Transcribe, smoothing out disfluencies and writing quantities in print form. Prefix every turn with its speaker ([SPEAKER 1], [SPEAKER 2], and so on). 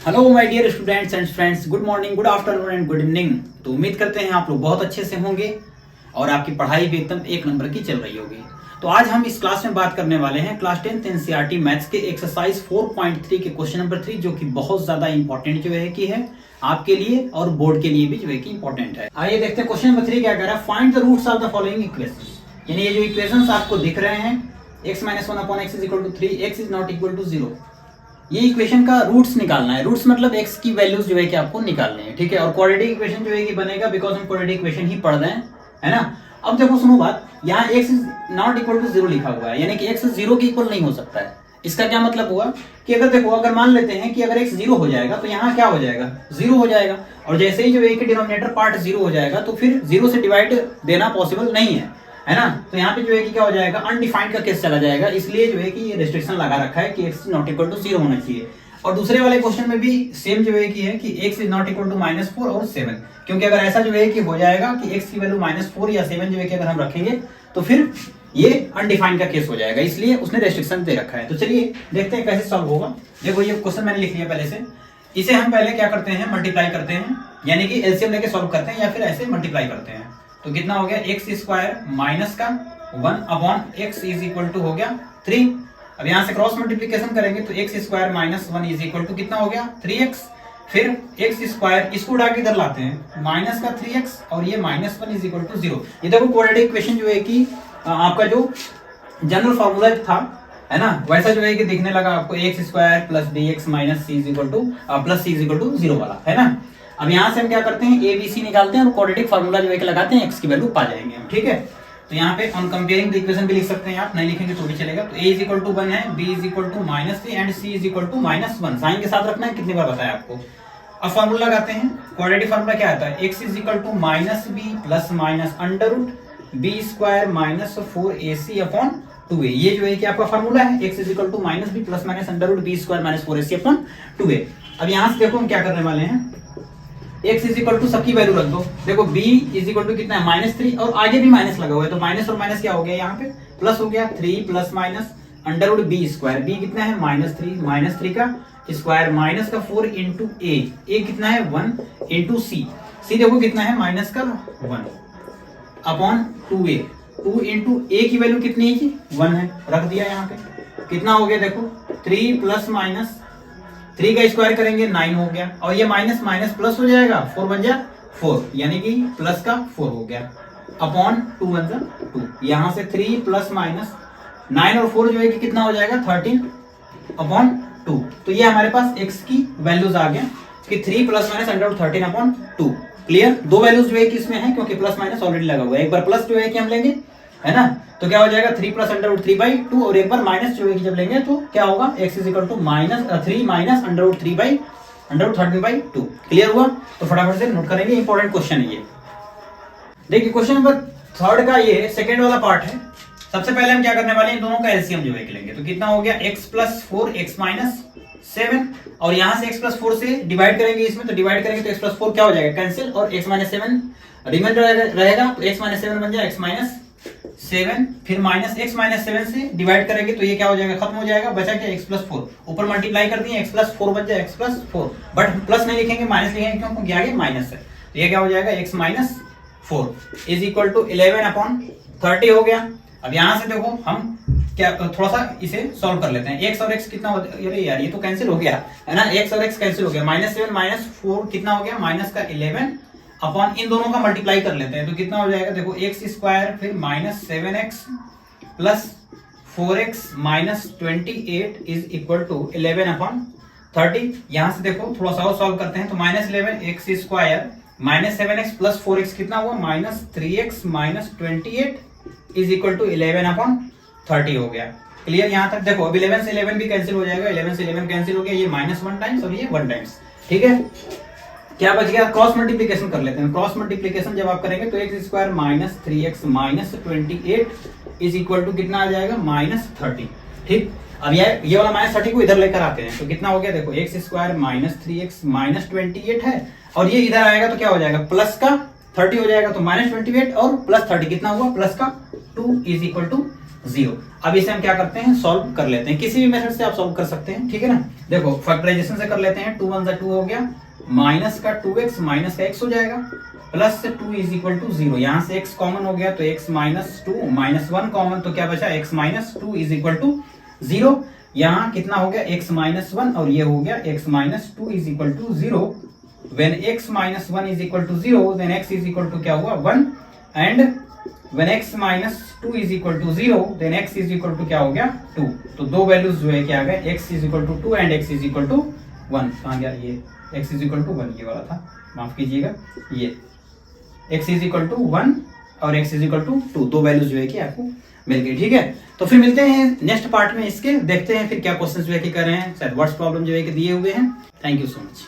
[SPEAKER 1] Hello my dear students and friends, good morning, good afternoon and good evening. तो उम्मीद करते हैं आप लोग बहुत अच्छे से होंगे और आपकी पढ़ाई भी एकदम एक नंबर की चल रही होगी। तो आज हम इस क्लास में बात करने वाले हैं क्लास 10th एनसीईआरटी मैथ्स के एक्सरसाइज 4.3 के क्वेश्चन नंबर 3, जो कि बहुत ज्यादा इंपॉर्टेंट जो है कि है आपके लिए और बोर्ड के लिए भी जो है कि इंपॉर्टेंट है। आइए देखते हैं क्वेश्चन नंबर 3 क्या कह रहा है। Find the roots of the following equation. यानी ये जो इक्वेशंस आपको दिख रहे हैं x - 1 upon x is equal to 3, x is not equal to 0, ये इक्वेशन का रूट्स निकालना है। रूट्स मतलब x की वैल्यूज जो है कि आपको निकालनी है, ठीक है। और क्वाड्रेटिक इक्वेशन जो है कि बनेगा बिकॉज हम क्वाड्रेटिक इक्वेशन ही पढ़ रहे हैं, है ना। अब देखो सुनो बात, यहाँ x is not equal to 0 लिखा हुआ है, यानी कि x 0 के इक्वल नहीं हो सकता है। इसका क्या मतलब हुआ कि अगर देखो, अगर मान लेते हैं कि अगर x 0 हो जाएगा तो यहाँ क्या हो जाएगा, 0 हो जाएगा। और जैसे ही जो a के डिनोमिनेटर पार्ट 0 हो जाएगा तो फिर 0 से डिवाइड देना पॉसिबल नहीं है ना। तो यहाँ पे जो है कि क्या हो जाएगा, अनडिफाइंड का केस चला जाएगा। इसलिए जो है कि ये रेस्ट्रिक्शन लगा रखा है कि x नॉट इक्वल टू 0 होना चाहिए। और दूसरे वाले क्वेश्चन में भी सेम जो है कि है कि x is not equal to -4 और 7, क्योंकि अगर ऐसा जो है कि हो जाएगा कि x की वैल्यू -4 या 7 जो है कि अगर हम रखेंगे तो फिर ये अनडिफाइंड का केस हो जाएगा, इसलिए उसने रेस्ट्रिक्शन दे रखा है। तो चलिए देखते हैं कैसे सॉल्व होगा। देखो ये क्वेश्चन मैंने लिख लिया पहले से। इसे हम पहले क्या करते हैं, मल्टीप्लाई करते हैं, यानी कि एलसीएम लेके सॉल्व करते हैं या फिर ऐसे मल्टीप्लाई करते हैं। तो कितना हो गया, x स्क्वायर माइनस का 1 upon x is equal to हो गया 3। अब यहाँ से क्रॉस मल्टीप्लिकेशन करेंगे तो x square minus 1 is equal to कितना हो गया 3x। फिर x स्क्वायर, इसको उड़ा के इधर लाते हैं, माइनस का 3x और ये -1 इज इक्वल टू 0। ये देखो क्वाड्रेटिक इक्वेशन जो है कि आपका जो जनरल फॉर्मूला था, है ना, वैसा जो है कि दिखने लगा आपको, x square plus bx minus c is equal to plus c is equal to 0 वाला, है ना। अब यहाँ से हम क्या करते हैं, a b c निकालते हैं और क्वाड्रेटिक फार्मूला जो है कि लगाते हैं, x की वैल्यू पा जाएंगे हम, ठीक है। तो यहाँ पे ऑन कंपेयरिंग द इक्वेशन भी लिख सकते हैं आप, नहीं लिखेंगे तो भी चलेगा। तो a इज इक्वल टू 1 है, b is equal to -3 and c is equal to -1। Sign के साथ रखना है, कितनी बार बताया आपको। अब फार्मूला लगाते हैं, क्वाड्रेटिक फार्मूला क्या आता है, x is equal to -b plus minus under root b square minus 4ac upon 2a। ये जो है कि आपका फार्मूला है, x is equal to -b plus minus under root b square minus 4ac upon 2a। अब यहाँ से देखो हम क्या करने वाले हैं, x इज इक्वल टू सबकी वैल्यू रख दो। देखो b इज इक्वल टू कितना है -3 और आगे भी माइनस लगा हुआ है, तो माइनस और माइनस क्या हो गया, यहाँ पे प्लस हो गया 3 plus minus under root b square. b कितना है -3 का स्क्वायर माइनस का 4 इंटू a कितना है 1 इंटू c देखो कितना है माइनस का 1 अपॉन 2a। 2 इंटू a की वैल्यू कितनी है जी 1 है, रख दिया यहाँ पे। कितना हो गया देखो 3 प्लस माइनस 3 का स्क्वायर करेंगे 9 हो गया, और ये माइनस माइनस प्लस हो जाएगा, 4 बन जाए 4, यानी कि प्लस का 4 हो गया अपॉन 2 बन जाए 2। यहाँ से 3 प्लस माइनस 9 और 4 जो है कि कितना हो जाएगा 13 अपॉन 2। तो ये हमारे पास x की वैल्यूज आ गया कि 3 plus minus under root 13 upon 2। Clear, दो वैल्यूज जो है कि इसमें है, क्योंकि प्लस माइनस ऑलरेडी लगा हुआ है। एक बार प्लस जो है कि हम लेंगे, है ना, तो क्या हो जाएगा 3 प्लस अंडर रूट 3/2, और एक बार माइनस जो है कि जब लेंगे तो क्या होगा, x is equal to -3 minus under root 13/2। Clear हुआ। तो फटाफट से नोट करेंगे, इंपॉर्टेंट क्वेश्चन है ये। देखिए क्वेश्चन नंबर 3 का ये सेकेंड वाला पार्ट है। सबसे पहले हम क्या करने वाले हैं, दोनों का एलसीएम जो है कि लेंगे। तो कितना हो गया x प्लस 4 x माइनस 7, और यहाँ से x प्लस 4 से डिवाइड करेंगे इसमें, तो डिवाइड करेंगे तो x प्लस 4 क्या हो जाएगा कैंसिल, और x माइनस 7 रिमेंडर रहेगा, तो x माइनस 7 बन जाएगा x माइनस 7। फिर माइनस x माइनस 7 से डिवाइड करेंगे तो ये क्या हो जाएगा, खत्म हो जाएगा, बचा क्या x प्लस 4। ऊपर मल्टीप्लाई कर दिए, x प्लस 4 बन जाएगा x प्लस 4, बट प्लस नहीं लिखेंगे, माइनस लिखेंगे, क्यों, क्योंकि आगे माइनस है। तो ये क्या हो जाएगा x minus 4 is equal to 11 upon 30 हो गया। अब यहाँ से देखो हम क्या थोड़ा सा इसे सॉल्व कर लेते हैं। x और x कितना होता है, अरे यार ये तो कैंसिल हो गया, है ना, x और x कैंसिल हो गया, -7 माइनस 4 कितना हो गया, माइनस का 11 अपॉन इन दोनों का मल्टीप्लाई कर लेते हैं, तो कितना हो जाएगा देखो x स्क्वायर फिर -7x plus 4x minus 28 is equal to 11 upon 30। यहाँ से देखो थोड़ा सा और सॉल्व करते हैं, तो -11 x square -7x plus 4x कितना हुआ, -3x minus 28 is equal to 11 upon 30 हो गया। क्लियर, यहाँ तक देखो। अब 11 से 11 भी कैंसिल हो जाएगा, 11 से 11 कैंसिल हो गया, ये -1 टाइम्स और ये 1 टाइम्स, ठीक है। क्या बच गया, क्रॉस मल्टीप्लिकेशन कर लेते हैं। क्रॉस मल्टीप्लिकेशन जब आप करेंगे तो x square minus 3x minus 28 is equal to कितना आ जाएगा, -30, ठीक। अब ये वाला -30 को इधर लेकर आते हैं, तो कितना हो गया देखो, x square minus 3x minus 28 है, और ये इधर आएगा तो क्या हो जाएगा, प्लस का 30 हो जाएगा, तो -28 और प्लस 30 कितना हुआ, प्लस का 2 इज इक्वल टू 0। अब इसे हम क्या करते हैं, सॉल्व कर लेते हैं। किसी भी मेथड से आप सॉल्व कर सकते हैं, ठीक है ना। देखो फैक्टराइजेशन से कर लेते हैं। 2 1 2 हो गया, माइनस का 2x माइनस का x हो जाएगा, प्लस 2 इज इक्वल टू 0। यहां से x कॉमन हो गया तो x माइनस 2, माइनस 1 कॉमन तो क्या बचा, x minus 2 is equal to 0। यहाँ कितना हो गया, x माइनस 1 और ये हो गया x minus 2 is equal to 0। when x minus 1 is equal to 0 then x is equal to क्या हुआ 1, and when x minus 2 is equal to 0 then x is equal to क्या हो गया 2। तो दो वैल्यूज जो है क्या आ गए, x is equal to 2 and x is equal to 1। कहाँ गया ये x is equal to 1, ये वाला था, माफ कीजिएगा, ये x is equal to 1 और x is equal to 2, दो वैल्यूज जो है कि आपको मिल गई, ठीक है। तो फिर मिलते हैं नेक्स्ट पार्ट में, इसके देखते हैं फिर क्या क्वेश्चन जो है कि कर रहे हैं, शायद वर्ड्स प्रॉब्लम जो है कि दिए हुए हैं। Thank you so much.